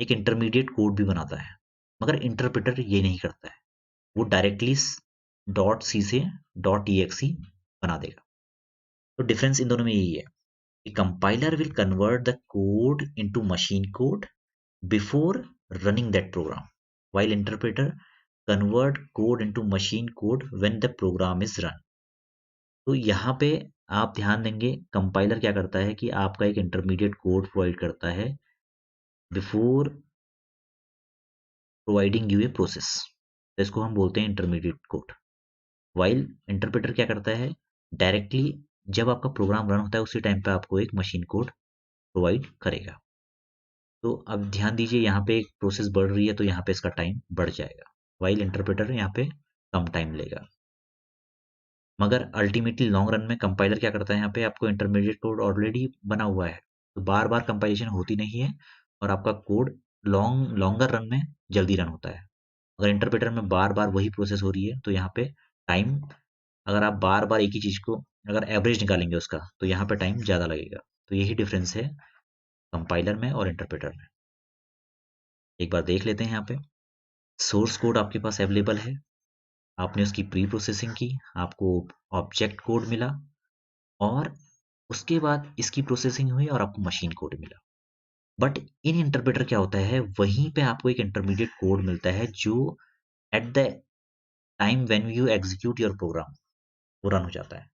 एक इंटरमीडिएट कोड भी बनाता है, मगर इंटरप्रेटर ये नहीं करता है, वो डायरेक्टली डॉट सी से डॉट exe बना देगा। तो डिफरेंस इन दोनों में यही है कि compiler will convert the code into machine code before running that program, while interpreter convert code into machine code when the program is run। तो यहाँ पे आप ध्यान देंगे, कंपाइलर क्या करता है कि आपका एक इंटरमीडिएट कोड प्रोवाइड करता है before providing U a process, तो इसको हम बोलते हैं इंटरमीडिएट कोड। वाइल इंटरप्रेटर क्या करता है, डायरेक्टली जब आपका प्रोग्राम रन होता है उसी टाइम पे आपको एक मशीन कोड प्रोवाइड करेगा। तो अब ध्यान दीजिए, यहाँ पे एक प्रोसेस बढ़ रही है तो यहाँ पे इसका टाइम बढ़ जाएगा, वाइल इंटरप्रेटर यहाँ पे कम टाइम लेगा। मगर अल्टीमेटली लॉन्ग रन में कंपाइलर क्या करता है, यहाँ पे आपको इंटरमीडिएट कोड ऑलरेडी बना हुआ है, तो बार बार कंपाइलेशन होती नहीं है और आपका कोड लॉन्गर रन में जल्दी रन होता है। अगर इंटरप्रेटर में बार बार वही प्रोसेस हो रही है तो यहाँ पे टाइम, अगर आप बार बार एक ही चीज को अगर एवरेज निकालेंगे उसका तो यहाँ पे टाइम ज्यादा लगेगा। तो यही डिफरेंस है कंपाइलर में और इंटरप्रेटर में। एक बार देख लेते हैं, यहाँ पे सोर्स कोड आपके पास अवेलेबल है, आपने उसकी प्री प्रोसेसिंग की, आपको ऑब्जेक्ट कोड मिला और उसके बाद इसकी प्रोसेसिंग हुई और आपको मशीन कोड मिला। बट इन इंटरप्रेटर क्या होता है, वहीं पे आपको एक इंटरमीडिएट कोड मिलता है जो at the time when you execute your program वो रन हो जाता है।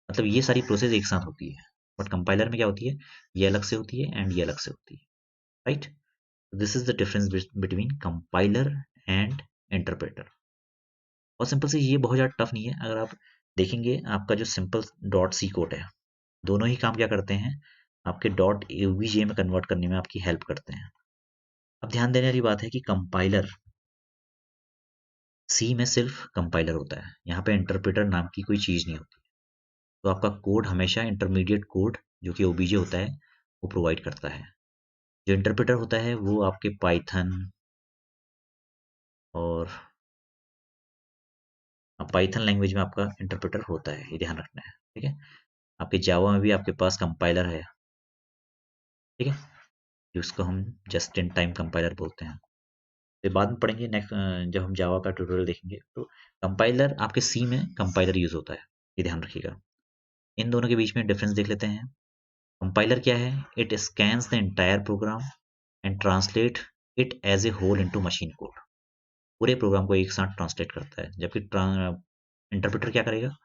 मतलब ये सारी प्रोसेस एक साथ होती है, बट कंपाइलर में क्या होती है, ये अलग से होती है एंड ये अलग से होती है, right. This is the difference between compiler and interpreter. और सिंपल से ये बहुत ज़्यादा टफ नहीं है, अगर आप देखेंगे आपका जो सिंपल डॉट सी कोड है, दोनों ही काम क्या करते हैं, आपके डॉट ओबीजे में कन्वर्ट करने में आपकी हेल्प करते हैं। अब ध्यान देने वाली बात है कि कंपाइलर सी में सिर्फ कंपाइलर होता है, यहाँ पे इंटरप्रेटर नाम की कोई चीज़ नहीं होती। तो आपका कोड हमेशा इंटरमीडिएट कोड जो कि ओबीजे होता है वो प्रोवाइड करता है। जो इंटरप्रेटर होता है वो आपके पाइथन और पाइथन लैंग्वेज में आपका इंटरप्रेटर होता है, ये ध्यान रखना है, ठीक है। आपके जावा में भी आपके पास कंपाइलर है, ठीक है, जिसको हम जस्ट इन टाइम कंपाइलर बोलते हैं। फिर बाद में पढ़ेंगे नेक्स्ट, जब हम जावा का ट्यूटोरियल देखेंगे तो कंपाइलर आपके सी में कंपाइलर यूज होता है, ये ध्यान रखिएगा। इन दोनों के बीच में डिफरेंस देख लेते हैं। कंपाइलर क्या है, it scans the entire program and translate it as a whole into machine code, पूरे प्रोग्राम को एक साथ ट्रांसलेट करता है। जबकि इंटरप्रेटर क्या करेगा,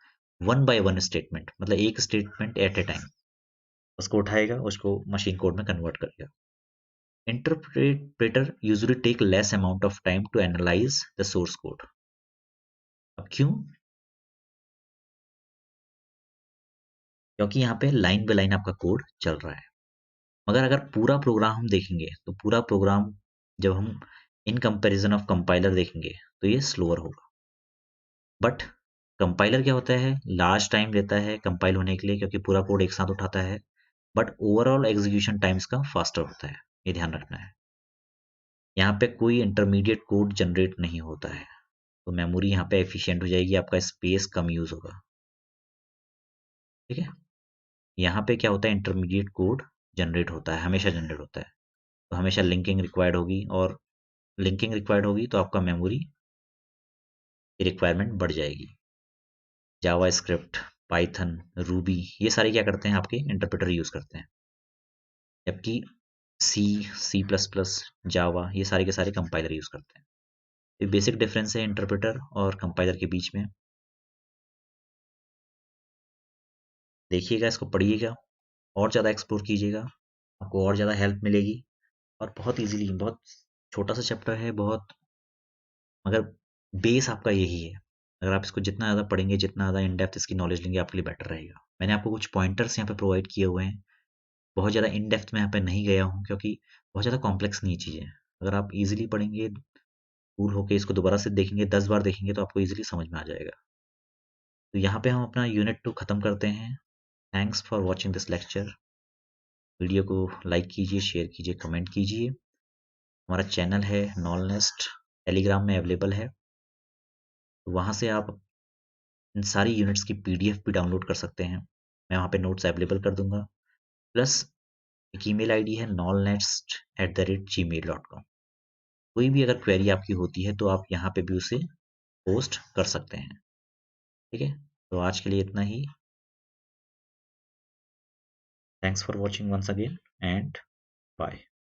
वन बाय वन स्टेटमेंट, मतलब एक स्टेटमेंट एट ए टाइम उसको उठाएगा, उसको मशीन कोड में कन्वर्ट करेगा। Interpreter usually take less amount of time to analyse the source code. अब क्यों, क्योंकि यहाँ पे लाइन बाय लाइन आपका कोड चल रहा है। मगर अगर पूरा प्रोग्राम हम देखेंगे तो पूरा प्रोग्राम जब हम इन कंपैरिजन ऑफ कंपाइलर देखेंगे तो ये स्लोअर होगा। बट कंपाइलर क्या होता है, लार्ज टाइम लेता है कंपाइल होने के लिए क्योंकि पूरा कोड एक साथ उठाता है, बट ओवरऑल एग्जीक्यूशन टाइम इसका फास्टर होता है, ये ध्यान रखना है। यहाँ पे कोई इंटरमीडिएट कोड जनरेट नहीं होता है, तो मेमोरी यहाँ पे एफिशिएंट हो जाएगी, आपका स्पेस कम यूज होगा, ठीक है। यहाँ पे क्या होता है, इंटरमीडिएट कोड जनरेट होता है, हमेशा जनरेट होता है, तो हमेशा लिंकिंग रिक्वायर्ड होगी और लिंकिंग रिक्वायर्ड होगी तो आपका मेमोरी की रिक्वायरमेंट बढ़ जाएगी। जावा स्क्रिप्ट, पाइथन, रूबी, ये सारे क्या करते हैं, आपके इंटरप्रेटर यूज़ करते हैं। जबकि सी, सी प्लस प्लस, जावा, ये सारे के सारे कंपाइलर यूज़ करते हैं। ये बेसिक डिफरेंस है इंटरप्रेटर और कंपाइलर के बीच में। देखिएगा, इसको पढ़िएगा, और ज़्यादा एक्सप्लोर कीजिएगा, आपको और ज़्यादा हेल्प मिलेगी। और बहुत इजीली, बहुत छोटा सा चैप्टर है, बहुत, मगर बेस आपका यही है। अगर आप इसको जितना ज़्यादा पढ़ेंगे, जितना ज़्यादा इन डेप्थ इसकी नॉलेज लेंगे, आपके लिए बेटर रहेगा। मैंने आपको कुछ पॉइंटर्स यहाँ पे प्रोवाइड किए हुए हैं। बहुत ज़्यादा इन डेप्थ में यहाँ पे नहीं गया हूँ, क्योंकि बहुत ज़्यादा कॉम्प्लेक्स नहीं चीज़ें। अगर आप इजीली पढ़ेंगे, कूल होके इसको दोबारा से देखेंगे, 10 बार देखेंगे, तो आपको इजीली समझ में आ जाएगा। तो यहाँ पे हम अपना यूनिट 2 खत्म करते हैं। Thanks for watching this lecture. Video को लाइक कीजिए, शेयर कीजिए, कमेंट कीजिए। हमारा चैनल है नॉलनेस्ट, टेलीग्राम में अवेलेबल है, तो वहाँ से आप इन सारी यूनिट्स की पीडीएफ भी डाउनलोड कर सकते हैं। मैं वहाँ पे नोट्स अवेलेबल कर दूंगा। प्लस एक ईमेल आईडी है nolnest@gmail.com। कोई भी अगर क्वेरी आपकी होती है तो आप यहाँ पे भी उसे पोस्ट कर सकते हैं। ठीक है, तो आज के लिए इतना ही। Thanks for watching once again and bye.